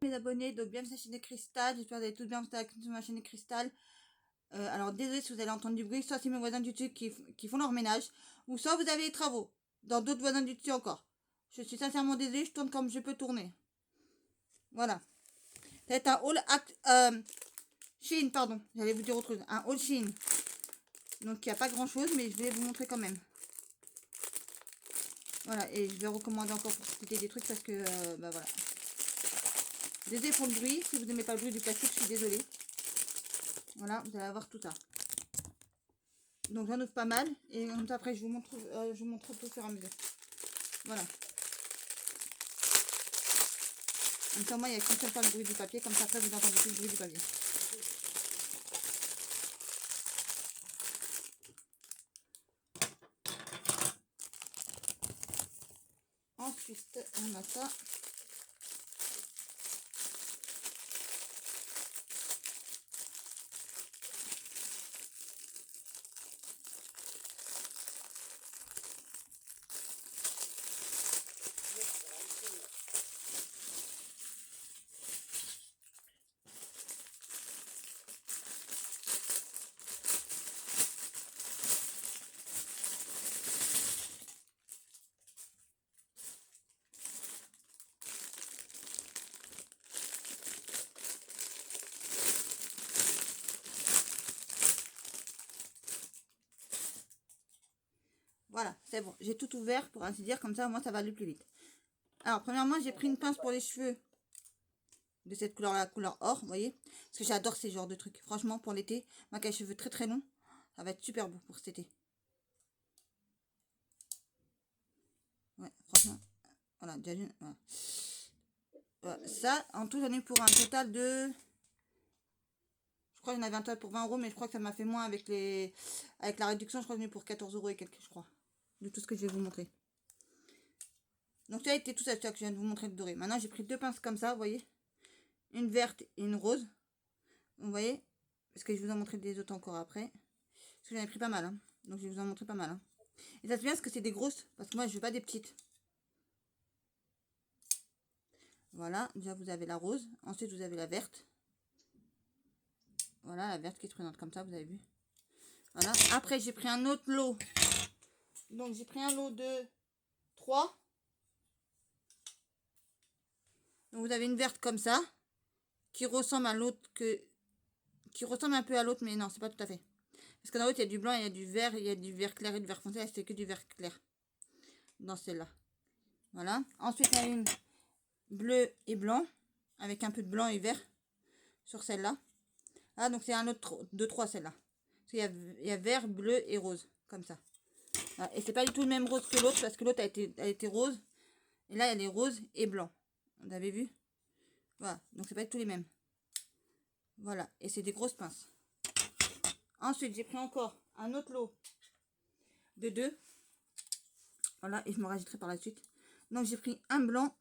Mes abonnés, donc bienvenue sur la chaîne de Cristal, j'espère que vous allez tous bien sur ma chaîne de Cristal. Alors désolé si vous allez entendre du bruit, soit c'est mes voisins du dessus qui font leur ménage, ou soit vous avez des travaux, dans d'autres voisins du dessus encore. Je suis sincèrement désolée, je tourne comme je peux tourner. Voilà. C'est un haul Shein, pardon, j'allais vous dire autre chose, un haul Shein. Donc il n'y a pas grand chose, mais je vais vous montrer quand même. Voilà, et je vais recommander encore pour citer des trucs parce que, bah voilà. Désolé pour le bruit, si vous n'aimez pas le bruit du plastique, je suis désolée. Voilà, vous allez avoir tout ça. Donc j'en ouvre pas mal et comme ça après je vous montre tout au fur et à mesure. Voilà. Comme ça moi il n'y a qu'une seule fois le bruit du papier, comme ça après vous entendez plus le bruit du papier. Ensuite on a ça. Voilà, c'est bon, j'ai tout ouvert pour ainsi dire, comme ça moi ça va aller plus vite. Alors premièrement j'ai pris une pince pour les cheveux de cette couleur là, couleur or, vous voyez, parce que j'adore ces genres de trucs. Franchement pour l'été, moi qui ai les cheveux très très longs, ça va être super beau pour cet été. Ouais, franchement, voilà, déjà une, voilà. Voilà. Ça, en tout j'en ai pour un total de... Je crois qu'il y en avait un total pour 20 €, mais je crois que ça m'a fait moins avec la réduction. Je crois que j'en ai pour 14 € et quelques, je crois. De tout ce que je vais vous montrer. Donc ça a été tout ça que je viens de vous montrer de doré. Maintenant j'ai pris deux pinces comme ça, vous voyez. Une verte et une rose. Vous voyez. Parce que je vous en montrer des autres encore après. Parce que j'en ai pris pas mal. Hein. Donc je vais vous en montrer pas mal. Hein. Et ça se bien parce que c'est des grosses. Parce que moi je veux pas des petites. Voilà. Déjà vous avez la rose. Ensuite vous avez la verte. Voilà la verte qui se présente comme ça, vous avez vu. Voilà. Après j'ai pris un autre lot. Donc j'ai pris un lot de 3. Donc vous avez une verte comme ça, qui ressemble à l'autre qui ressemble un peu à l'autre, mais non, c'est pas tout à fait. Parce que dans l'autre, il y a du blanc, il y a du vert, il y a du vert clair et du vert foncé. C'est que du vert clair dans celle-là. Voilà. Ensuite, il y a une bleu et blanc, avec un peu de blanc et vert sur celle-là. Ah, donc c'est un autre de 3 celle-là. Il y a vert, bleu et rose, comme ça. Voilà. Et c'est pas du tout le même rose que l'autre, parce que l'autre a été rose. Et là, elle est rose et blanc. Vous avez vu? Voilà. Donc c'est pas du tout les mêmes. Voilà. Et c'est des grosses pinces. Ensuite, j'ai pris encore un autre lot de 2. Voilà, et je me rajouterai par la suite. Donc, j'ai pris un blanc.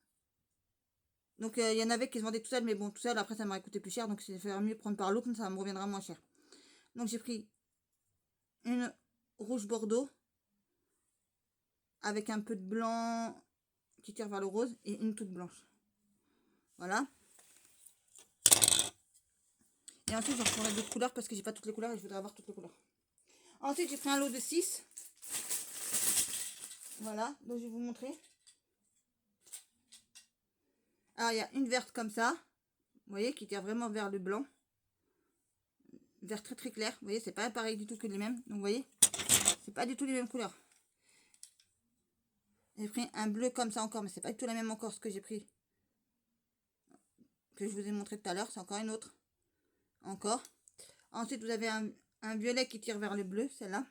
Donc, il y en avait qui se vendaient tout seul, mais bon, tout seul, après, ça m'aurait coûté plus cher. Donc, c'est faire mieux prendre par l'autre, ça me reviendra moins cher. Donc, j'ai pris une rouge bordeaux avec un peu de blanc qui tire vers le rose et une toute blanche. Voilà. Et ensuite, j'en prendrai d'autres couleurs parce que j'ai pas toutes les couleurs et je voudrais avoir toutes les couleurs. Ensuite, j'ai pris un lot de 6. Voilà, donc je vais vous montrer. Alors, il y a une verte comme ça. Vous voyez, qui tire vraiment vers le blanc. Vert très très clair. Vous voyez, c'est pas pareil du tout que les mêmes. Donc, vous voyez, c'est pas du tout les mêmes couleurs. J'ai pris un bleu comme ça encore, mais c'est pas du tout la même encore ce que j'ai pris. Que je vous ai montré tout à l'heure. C'est encore une autre. Encore. Ensuite, vous avez un violet qui tire vers le bleu, celle-là.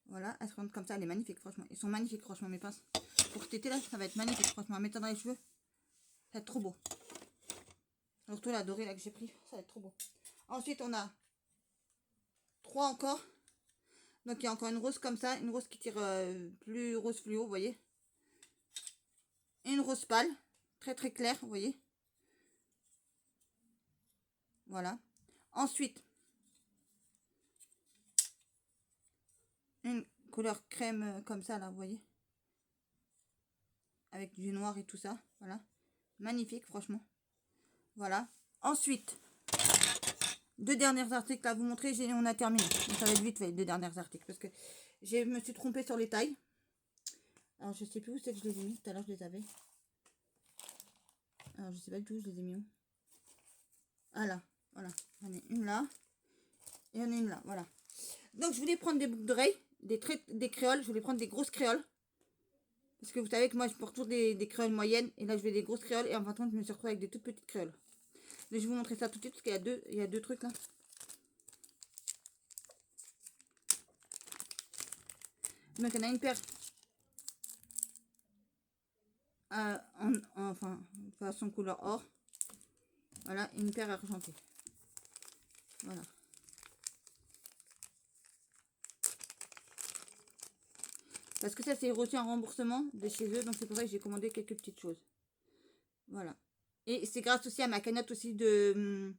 Voilà, elle se présente comme ça, elle est magnifique, franchement. Ils sont magnifiques, franchement, mes pinces. Pour cet été là, ça va être magnifique, franchement. À mettre dans les cheveux, ça va être trop beau. Surtout la dorée là que j'ai pris, ça va être trop beau. Ensuite, on a 3 encore. Donc, il y a encore une rose comme ça, une rose qui tire plus rose fluo, vous voyez. Et une rose pâle, très très claire, vous voyez. Voilà. Ensuite, une couleur crème comme ça là, vous voyez. Avec du noir et tout ça, voilà. Magnifique, franchement. Voilà. Ensuite, deux derniers articles à vous montrer. On a terminé. Donc, ça va être vite fait, les deux derniers articles. Parce que je me suis trompée sur les tailles. Alors, je sais plus où c'est que je les ai mis. Tout à l'heure, je les avais. Alors, je sais pas du tout où je les ai mis où. Ah là, voilà. J'en ai une là. Et j'en ai une là, voilà. Donc, je voulais prendre des boucles d'oreilles, des créoles. Je voulais prendre des grosses créoles. Parce que vous savez que moi, je porte toujours des créoles moyennes. Et là, je vais des grosses créoles. Et en fin de compte, je me suis retrouvée avec des toutes petites créoles. Mais je vais vous montrer ça tout de suite. Parce qu'il y a deux trucs là. Donc, il y en a une paire. Enfin, façon couleur or. Voilà, une paire argentée. Voilà. Parce que ça, c'est reçu un remboursement de chez eux. Donc, c'est pour ça que j'ai commandé quelques petites choses. Voilà. Et c'est grâce aussi à ma cagnotte aussi de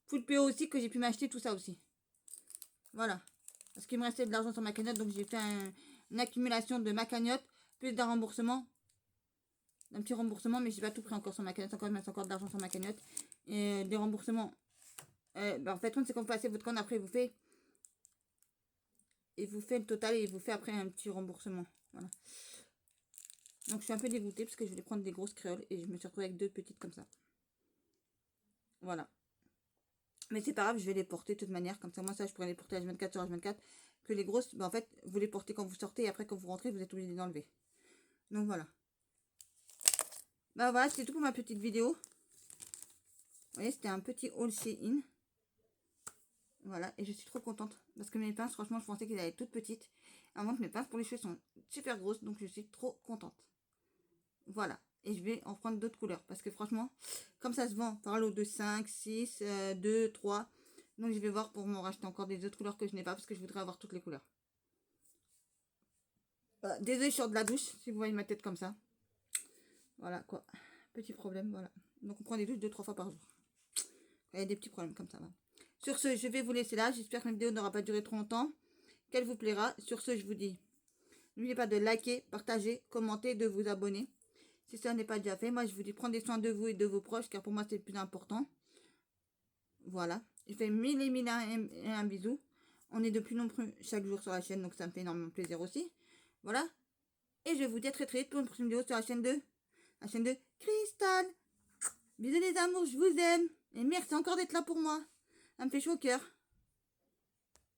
Full PO aussi que j'ai pu m'acheter tout ça aussi. Voilà. Parce qu'il me restait de l'argent sur ma cagnotte. Donc, j'ai fait une accumulation de ma cagnotte plus d'un remboursement. Un petit remboursement, mais j'ai pas tout pris encore sur ma cagnotte. Encore, il me reste encore de l'argent sur ma cagnotte. Et des remboursements. En fait, c'est quand vous passez votre compte, après, vous fait le total et il vous fait après un petit remboursement. Voilà. Donc je suis un peu dégoûtée parce que je voulais prendre des grosses créoles et je me suis retrouvée avec deux petites comme ça. Voilà. Mais c'est pas grave, je vais les porter de toute manière. Comme ça, moi, ça, je pourrais les porter H24 sur H24. Que les grosses, en fait, vous les portez quand vous sortez et après, quand vous rentrez, vous êtes obligé d'enlever. Donc voilà. Bah voilà, c'est tout pour ma petite vidéo. Vous voyez, c'était un petit haul chez In. Voilà, et je suis trop contente. Parce que mes pinces, franchement, je pensais qu'elles allaient être toutes petites. Avant que mes pinces pour les cheveux sont super grosses, donc je suis trop contente. Voilà. Et je vais en prendre d'autres couleurs. Parce que franchement, comme ça se vend par lot de 5, 6, 2, 3. Donc je vais voir pour m'en racheter encore des autres couleurs que je n'ai pas. Parce que je voudrais avoir toutes les couleurs. Voilà. Désolée, je sors de la douche. Si vous voyez ma tête comme ça. Voilà quoi. Petit problème, voilà. Donc on prend des douches 2-3 fois par jour. Il y a des petits problèmes comme ça. Voilà. Sur ce, je vais vous laisser là. J'espère que la vidéo n'aura pas duré trop longtemps. Qu'elle vous plaira. Sur ce, je vous dis, n'oubliez pas de liker, partager, commenter, de vous abonner. Si ça n'est pas déjà fait, moi je vous dis prenez soin de vous et de vos proches, car pour moi c'est le plus important. Voilà. Je fais mille et mille et un bisous. On est de plus nombreux chaque jour sur la chaîne, donc ça me fait énormément plaisir aussi. Voilà. Et je vous dis à très très vite pour une prochaine vidéo sur la chaîne de Cristal. Bisous les amours, je vous aime. Et merci encore d'être là pour moi. Ça me fait chaud au cœur.